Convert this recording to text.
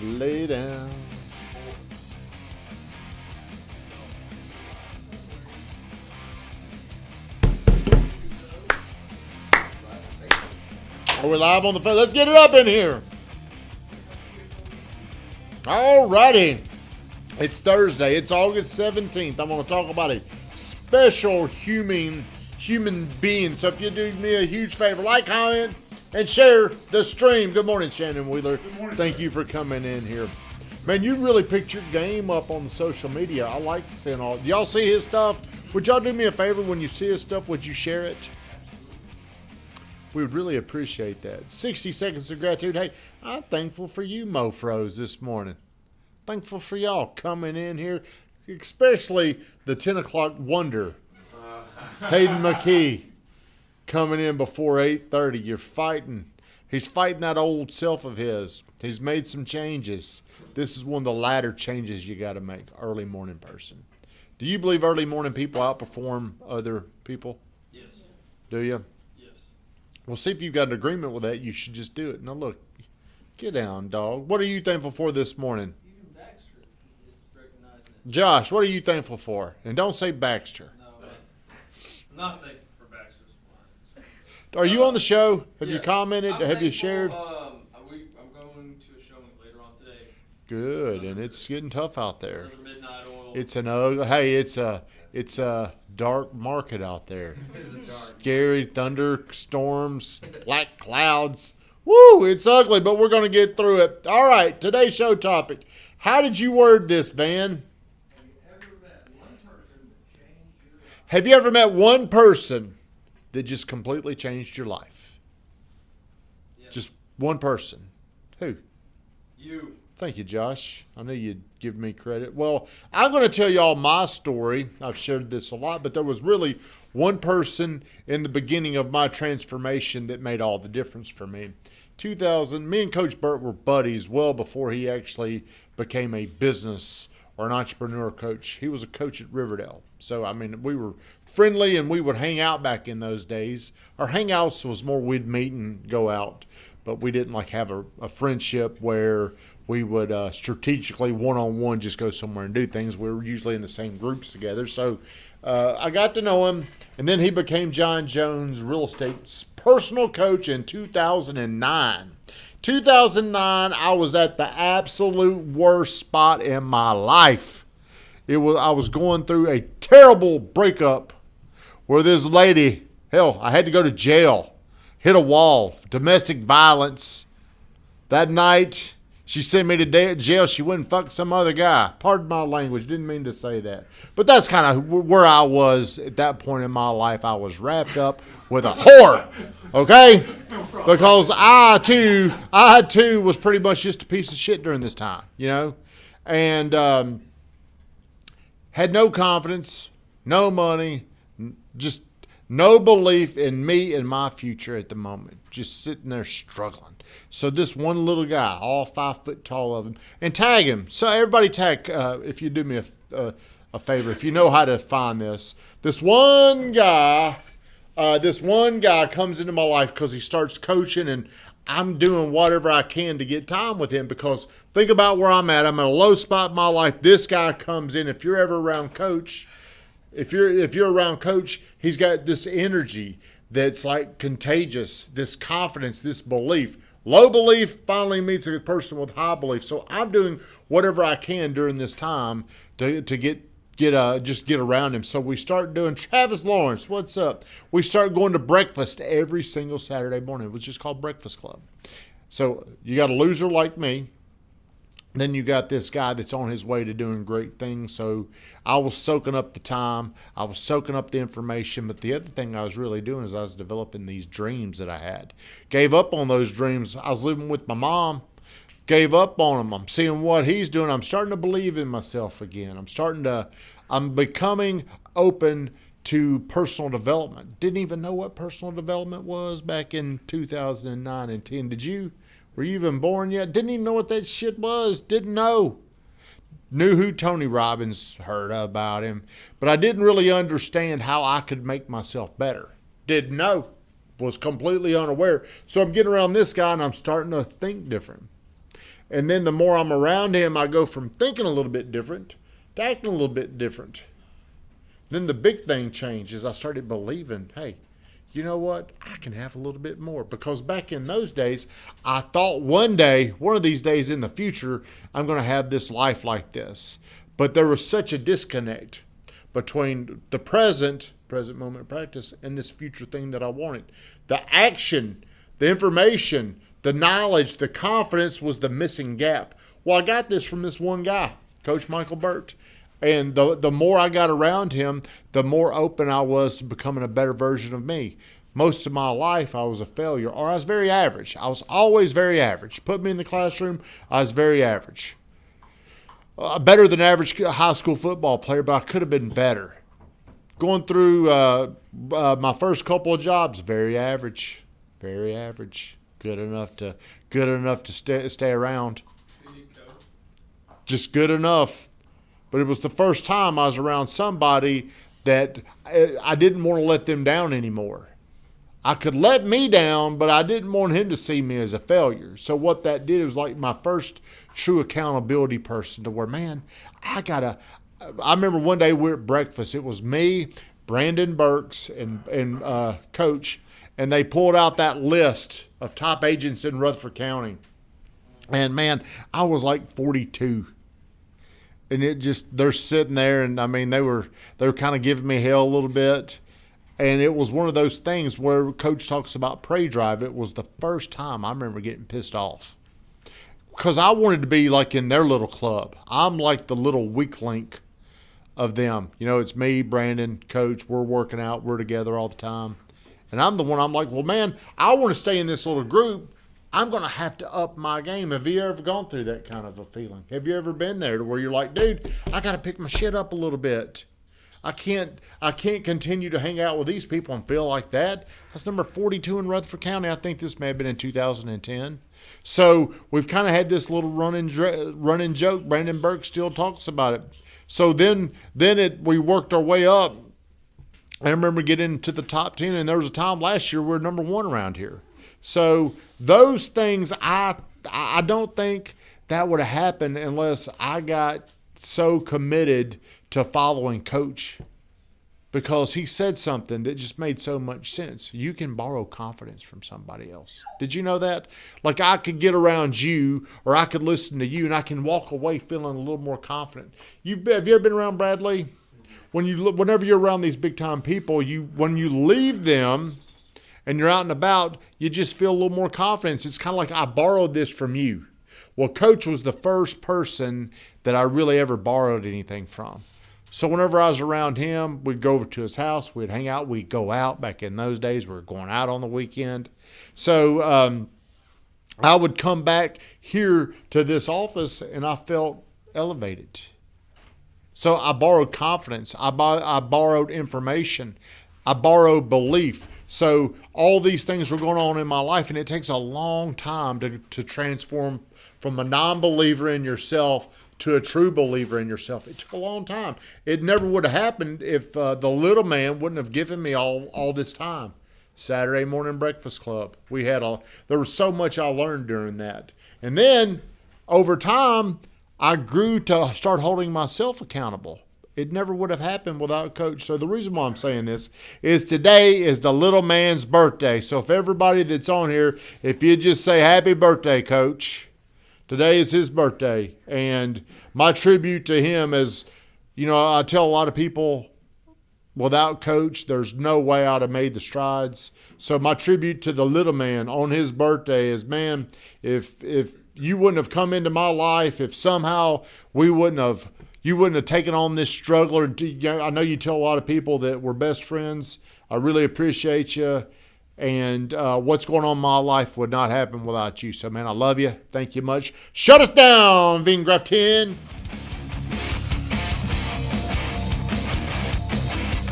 Lay down. Are we live on the phone? Let's get it up in here. All righty. It's Thursday. It's August 17th. I'm going to talk about a special human being. So if you do me a huge favor, like, comment, and share the stream. Good morning, Shannon Wheeler. Good morning. Thank you for coming in here. Man, you really picked your game up on the social media. I like seeing all. Do y'all see his stuff? Would y'all do me a favor when you see his stuff? Would you share it? We would really appreciate that. 60 seconds of gratitude. Hey, I'm thankful for you, mofros, this morning. Thankful for y'all coming in here, especially the 10 o'clock wonder, Hayden McKee, coming in before 8:30. You're fighting. He's fighting that old self of his. He's made some changes. This is one of the latter changes you got to make, early morning person. Do you believe early morning people outperform other people? Yes. Do you? Yes. Well, see if you've got an agreement with that. You should just do it. Now, look, get down, dog. What are you thankful for this morning? Even Baxter is recognizing it. Josh, what are you thankful for? And don't say Baxter. No, I'm not thankful for Baxter's wine. Are you on the show? Have you Yeah. commented? I'm Have you thankful, shared? I'm going to a showing later on today. Good, and it's getting tough out there. Another Midnight Oil. It's an hey, it's a dark market out there. Scary thunderstorms, black clouds. Woo, it's ugly, but we're going to get through it. All right, today's show topic. How did you word this, Van? Have you ever met one person that just completely changed your life? Yes. Just one person. Who? You. Thank you, Josh. I knew you'd give me credit. Well, I'm going to tell y'all my story. I've shared this a lot, but there was really one person in the beginning of my transformation that made all the difference for me. 2000, me and Coach Burt were buddies well before he actually became a business or an entrepreneur coach. He was a coach at Riverdale. So, I mean, we were friendly and we would hang out back in those days. Our hangouts was more we'd meet and go out, but we didn't like have a friendship where we would strategically one-on-one just go somewhere and do things. We were usually in the same groups together. So I got to know him, and then he became John Jones Real Estate's personal coach in 2009. 2009, I was at the absolute worst spot in my life. I was going through a terrible breakup where this lady, hell, I had to go to jail, hit a wall, domestic violence. That night, she sent me to jail. She wouldn't fuck some other guy. Pardon my language. Didn't mean to say that. But that's kind of where I was at that point in my life. I was wrapped up with a whore. Okay? Because I too was pretty much just a piece of shit during this time, you know? And had no confidence, no money, just no belief in me and my future at the moment. Just sitting there struggling. So this one little guy, all 5 foot tall of him, and tag him. So everybody tag, if you do me a favor, if you know how to find this. This one guy comes into my life because he starts coaching, and I'm doing whatever I can to get time with him because think about where I'm at. I'm at a low spot in my life. This guy comes in. If you're ever around Coach, if you're around Coach, he's got this energy that's like contagious, this confidence, this belief. Low belief finally meets a person with high belief. So I'm doing whatever I can during this time to get around him. So we start doing Travis Lawrence. What's up? We start going to breakfast every single Saturday morning. It was just called Breakfast Club. So you got a loser like me. Then you got this guy that's on his way to doing great things. So I was soaking up the time. I was soaking up the information. But the other thing I was really doing is I was developing these dreams that I had. Gave up on those dreams. I was living with my mom. Gave up on him. I'm seeing what he's doing. I'm starting to believe in myself again. I'm becoming open to personal development. Didn't even know what personal development was back in 2009 and 10. Did you? Were you even born yet? Didn't even know what that shit was. Didn't know. Knew who Tony Robbins, heard about him. But I didn't really understand how I could make myself better. Didn't know. Was completely unaware. So I'm getting around this guy and I'm starting to think different. And then the more I'm around him, I go from thinking a little bit different to acting a little bit different. Then the big thing changed is I started believing, hey, you know what? I can have a little bit more. Because back in those days, I thought one of these days in the future, I'm going to have this life like this. But there was such a disconnect between the present moment of practice, and this future thing that I wanted. The action, the information, the knowledge, the confidence was the missing gap. Well, I got this from this one guy, Coach Michael Burt. And the more I got around him, the more open I was to becoming a better version of me. Most of my life, I was a failure, or I was very average. I was always very average. Put me in the classroom, I was very average. Better than average high school football player, but I could have been better. Going through my first couple of jobs, very average. Good enough to stay around. Just good enough. But it was the first time I was around somebody that I didn't want to let them down anymore. I could let me down, but I didn't want him to see me as a failure. So what that did was like my first true accountability person to where, man, I remember one day we were at breakfast. It was me, Brandon Burks, and Coach, and they pulled out that list of top agents in Rutherford County. And, man, I was like 42. And they're sitting there, and I mean, they were kind of giving me hell a little bit. And it was one of those things where Coach talks about prey drive. It was the first time I remember getting pissed off. Because I wanted to be like in their little club. I'm like the little weak link of them. You know, it's me, Brandon, Coach. We're working out. We're together all the time. And I'm the one, I'm like, well, man, I want to stay in this little group. I'm going to have to up my game. Have you ever gone through that kind of a feeling? Have you ever been there to where you're like, dude, I got to pick my shit up a little bit. I can't continue to hang out with these people and feel like that. That's number 42 in Rutherford County. I think this may have been in 2010. So we've kind of had this little running joke. Brandon Burke still talks about it. So then we worked our way up. I remember getting to the top 10, and there was a time last year we were number 1 around here. So those things, I don't think that would have happened unless I got so committed to following Coach, because he said something that just made so much sense. You can borrow confidence from somebody else. Did you know that? Like I could get around you, or I could listen to you, and I can walk away feeling a little more confident. Have you ever been around Bradley? Whenever you're around these big time people, when you leave them and you're out and about, you just feel a little more confidence. It's kind of like I borrowed this from you. Well, Coach was the first person that I really ever borrowed anything from. So whenever I was around him, we'd go over to his house, we'd hang out, we'd go out. Back in those days, we were going out on the weekend. So I would come back here to this office, and I felt elevated. So I borrowed confidence. I borrowed information. I borrowed belief. So all these things were going on in my life, and it takes a long time to transform from a non-believer in yourself to a true believer in yourself. It took a long time. It never would have happened if the little man wouldn't have given me all this time. Saturday morning breakfast club. There was so much I learned during that. And then over time, I grew to start holding myself accountable. It never would have happened without Coach. So the reason why I'm saying this is today is the little man's birthday. So if everybody that's on here, if you just say happy birthday, Coach. Today is his birthday. And my tribute to him is, I tell a lot of people, without Coach, there's no way I'd have made the strides. So my tribute to the little man on his birthday is, man, if you wouldn't have come into my life, if somehow you wouldn't have taken on this struggle. I know you tell a lot of people that we're best friends. I really appreciate you. And what's going on in my life would not happen without you. So, man, I love you. Thank you much. Shut us down, Vingraftin.